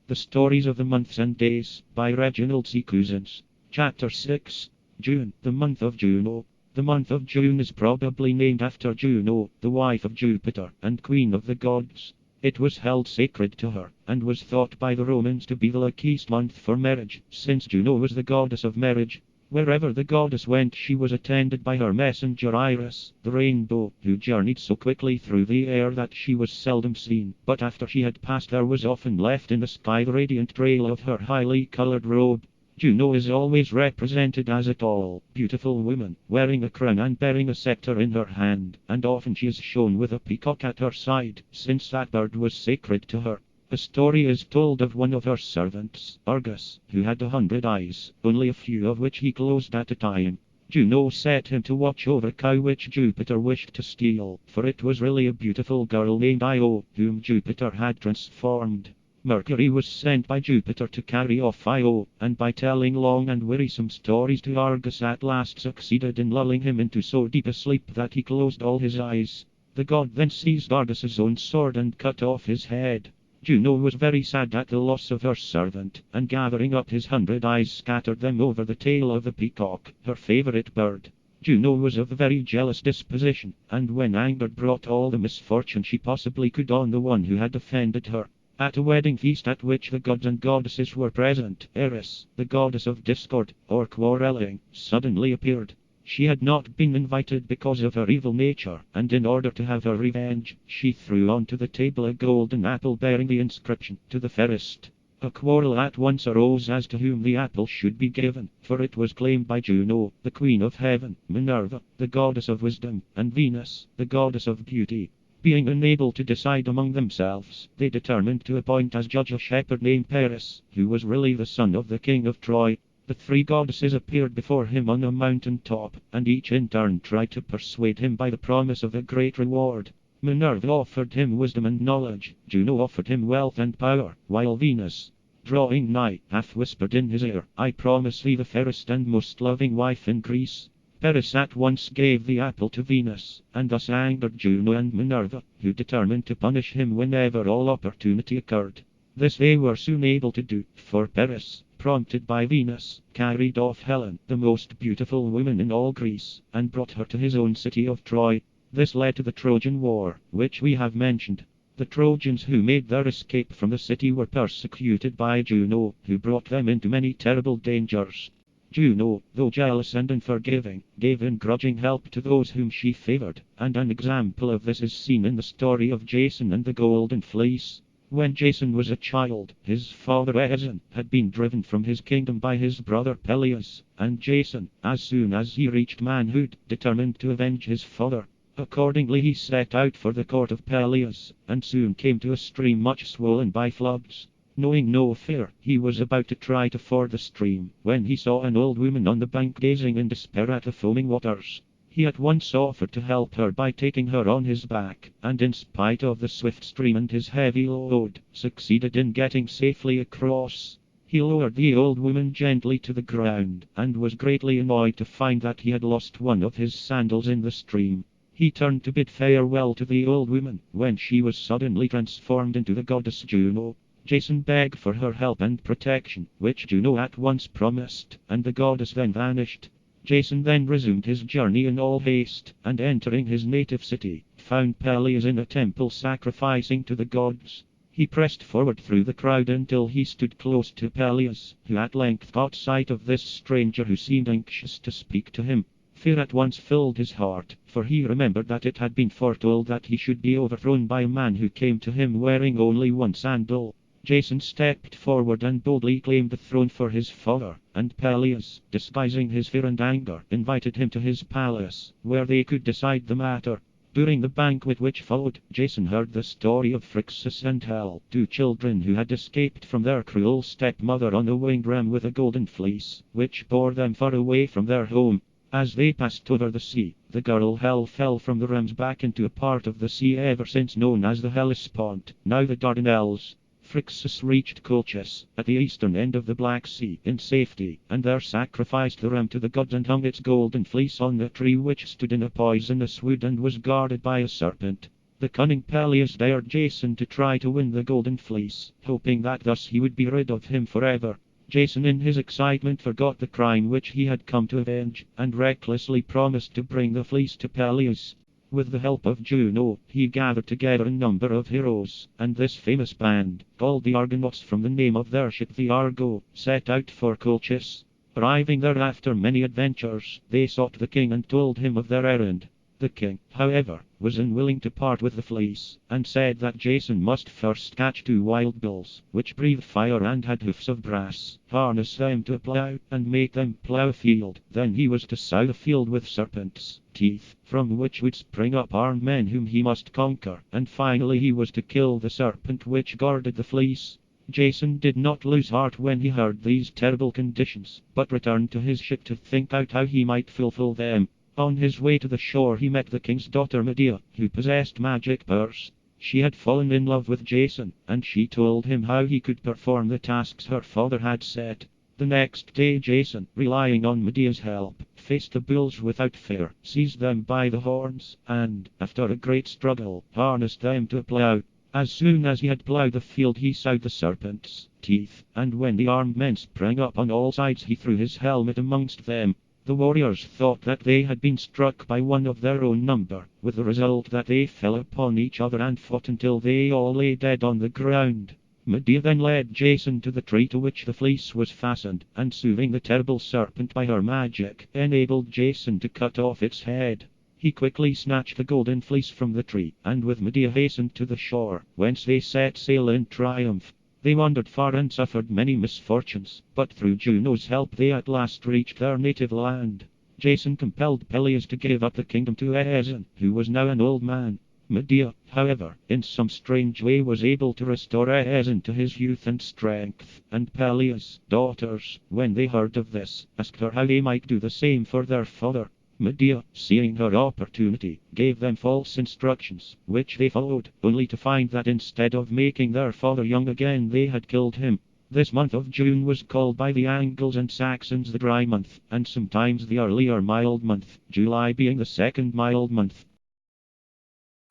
The Stories of the Months and Days, by Reginald COUZENS. Chapter 6. June, the month of Juno. The month of June is probably named after Juno, the wife of Jupiter, and queen of the gods. It was held sacred to her, and was thought by the Romans to be the luckiest month for marriage, since Juno was the goddess of marriage. Wherever the goddess went, she was attended by her messenger Iris, the rainbow, who journeyed so quickly through the air that she was seldom seen, but after she had passed there was often left in the sky the radiant trail of her highly colored robe. Juno is always represented as a tall, beautiful woman, wearing a crown and bearing a scepter in her hand, and often she is shown with a peacock at her side, since that bird was sacred to her. A story is told of one of her servants, Argus, who had 100 eyes, only a few of which he closed at a time. Juno set him to watch over a cow which Jupiter wished to steal, for it was really a beautiful girl named Io, whom Jupiter had transformed. Mercury was sent by Jupiter to carry off Io, and by telling long and wearisome stories to Argus at last succeeded in lulling him into so deep a sleep that he closed all his eyes. The god then seized Argus's own sword and cut off his head. Juno was very sad at the loss of her servant, and gathering up his 100 eyes scattered them over the tail of the peacock, her favorite bird. Juno was of a very jealous disposition, and when angered brought all the misfortune she possibly could on the one who had offended her. At a wedding feast at which the gods and goddesses were present, Eris, the goddess of discord, or quarreling, suddenly appeared. She had not been invited because of her evil nature, and in order to have her revenge, she threw onto the table a golden apple bearing the inscription, "To the fairest." A quarrel at once arose as to whom the apple should be given, for it was claimed by Juno, the queen of heaven, Minerva, the goddess of wisdom, and Venus, the goddess of beauty. Being unable to decide among themselves, they determined to appoint as judge a shepherd named Paris, who was really the son of the king of Troy. The three goddesses appeared before him on a mountain top, and each in turn tried to persuade him by the promise of a great reward. Minerva offered him wisdom and knowledge, Juno offered him wealth and power, while Venus, drawing nigh, half whispered in his ear, "I promise thee the fairest and most loving wife in Greece." Paris at once gave the apple to Venus, and thus angered Juno and Minerva, who determined to punish him whenever all opportunity occurred. This they were soon able to do, for Paris, prompted by Venus, carried off Helen, the most beautiful woman in all Greece, and brought her to his own city of Troy. This led to the Trojan War, which we have mentioned. The Trojans who made their escape from the city were persecuted by Juno, who brought them into many terrible dangers. Juno, though jealous and unforgiving, gave ungrudging help to those whom she favored, and an example of this is seen in the story of Jason and the Golden Fleece. When Jason was a child, his father Æson had been driven from his kingdom by his brother Peleus, and Jason, as soon as he reached manhood, determined to avenge his father. Accordingly he set out for the court of Peleus, and soon came to a stream much swollen by floods. Knowing no fear, he was about to try to ford the stream, when he saw an old woman on the bank gazing in despair at the foaming waters. He at once offered to help her by taking her on his back, and in spite of the swift stream and his heavy load, succeeded in getting safely across. He lowered the old woman gently to the ground, and was greatly annoyed to find that he had lost one of his sandals in the stream. He turned to bid farewell to the old woman, when she was suddenly transformed into the goddess Juno. Jason begged for her help and protection, which Juno at once promised, and the goddess then vanished. Jason then resumed his journey in all haste, and entering his native city, found Peleus in a temple sacrificing to the gods. He pressed forward through the crowd until he stood close to Peleus, who at length caught sight of this stranger who seemed anxious to speak to him. Fear at once filled his heart, for he remembered that it had been foretold that he should be overthrown by a man who came to him wearing only one sandal. Jason stepped forward and boldly claimed the throne for his father, and Peleus, disguising his fear and anger, invited him to his palace, where they could decide the matter. During the banquet which followed, Jason heard the story of Phrixus and Helle, two children who had escaped from their cruel stepmother on a winged ram with a golden fleece, which bore them far away from their home. As they passed over the sea, the girl Helle fell from the ram's back into a part of the sea ever since known as the Hellespont, now the Dardanelles. Phrixus reached Colchis, at the eastern end of the Black Sea, in safety, and there sacrificed the ram to the gods and hung its golden fleece on a tree which stood in a poisonous wood and was guarded by a serpent. The cunning Peleus dared Jason to try to win the golden fleece, hoping that thus he would be rid of him forever. Jason in his excitement forgot the crime which he had come to avenge, and recklessly promised to bring the fleece to Peleus. With the help of Juno, he gathered together a number of heroes, and this famous band, called the Argonauts from the name of their ship the Argo, set out for Colchis. Arriving there after many adventures, they sought the king and told him of their errand. The king, however, was unwilling to part with the fleece, and said that Jason must first catch 2 wild bulls, which breathed fire and had hoofs of brass, harness them to a plough, and make them plough a field. Then he was to sow the field with serpents' teeth, from which would spring up armed men whom he must conquer, and finally he was to kill the serpent which guarded the fleece. Jason did not lose heart when he heard these terrible conditions, but returned to his ship to think out how he might fulfill them. On his way to the shore he met the king's daughter Medea, who possessed magic powers. She had fallen in love with Jason, and she told him how he could perform the tasks her father had set. The next day Jason, relying on Medea's help, faced the bulls without fear, seized them by the horns, and, after a great struggle, harnessed them to a plough. As soon as he had ploughed the field he sowed the serpents' teeth, and when the armed men sprang up on all sides he threw his helmet amongst them. The warriors thought that they had been struck by one of their own number, with the result that they fell upon each other and fought until they all lay dead on the ground. Medea then led Jason to the tree to which the fleece was fastened, and soothing the terrible serpent by her magic, enabled Jason to cut off its head. He quickly snatched the golden fleece from the tree, and with Medea hastened to the shore, whence they set sail in triumph. They wandered far and suffered many misfortunes, but through Juno's help they at last reached their native land. Jason compelled Peleus to give up the kingdom to ʻdʒuːnoʊ, who was now an old man. Medea, however, in some strange way was able to restore ʻdʒuːnoʊ to his youth and strength, and Peleus' daughters, when they heard of this, asked her how they might do the same for their father. Medea, seeing her opportunity, gave them false instructions, which they followed, only to find that instead of making their father young again they had killed him. This month of June was called by the Angles and Saxons the dry month, and sometimes the earlier mild month, July being the second mild month.